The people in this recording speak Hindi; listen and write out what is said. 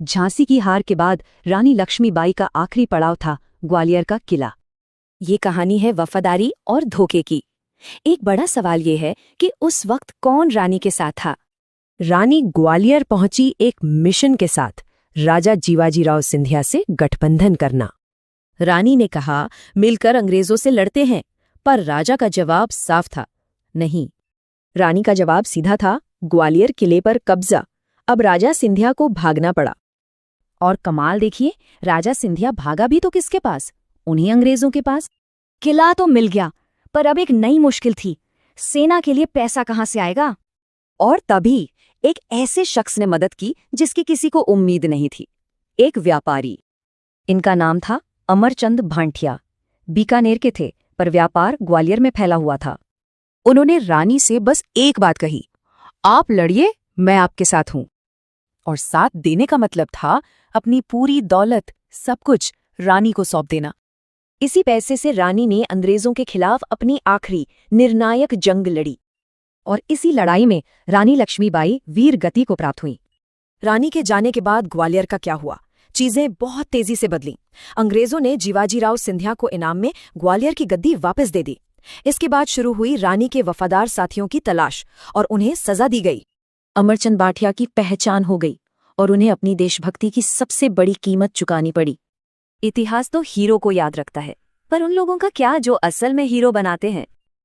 झांसी की हार के बाद रानी लक्ष्मीबाई का आखिरी पड़ाव था ग्वालियर का किला। ये कहानी है वफादारी और धोखे की। एक बड़ा सवाल ये है कि उस वक्त कौन रानी के साथ था। रानी ग्वालियर पहुंची एक मिशन के साथ, राजा जीवाजीराव सिंधिया से गठबंधन करना। रानी ने कहा मिलकर अंग्रेजों से लड़ते हैं, पर राजा का जवाब साफ था, नहीं। रानी का जवाब सीधा था, ग्वालियर किले पर कब्जा। अब राजा सिंधिया को भागना पड़ा। और कमाल देखिए, राजा सिंधिया भागा भी तो किसके पास? उन्हीं अंग्रेजों के पास। किला तो मिल गया, पर अब एक नई मुश्किल थी, सेना के लिए पैसा कहां से आएगा? और तभी एक ऐसे शख्स ने मदद की जिसकी किसी को उम्मीद नहीं थी। एक व्यापारी। इनका नाम था अमरचंद भांटिया। बीकानेर के थे, पर व्यापार ग्वालियर में फैला हुआ था। उन्होंने रानी से बस एक बात कही, आप लड़िए, मैं आपके साथ हूं। और साथ देने का मतलब था अपनी पूरी दौलत, सब कुछ रानी को सौंप देना। इसी पैसे से रानी ने अंग्रेजों के खिलाफ अपनी आखिरी निर्णायक जंग लड़ी। और इसी लड़ाई में रानी लक्ष्मीबाई वीर गति को प्राप्त हुई। रानी के जाने के बाद ग्वालियर का क्या हुआ? चीजें बहुत तेजी से बदलीं। अंग्रेजों ने जीवाजीराव सिंधिया को इनाम में ग्वालियर की गद्दी वापस दे दी। इसके बाद शुरू हुई रानी के वफादार साथियों की तलाश, और उन्हें सजा दी गई। अमरचंद भाटिया की पहचान हो गई, और उन्हें अपनी देशभक्ति की सबसे बड़ी कीमत चुकानी पड़ी। इतिहास तो हीरो को याद रखता है, पर उन लोगों का क्या जो असल में हीरो बनाते हैं।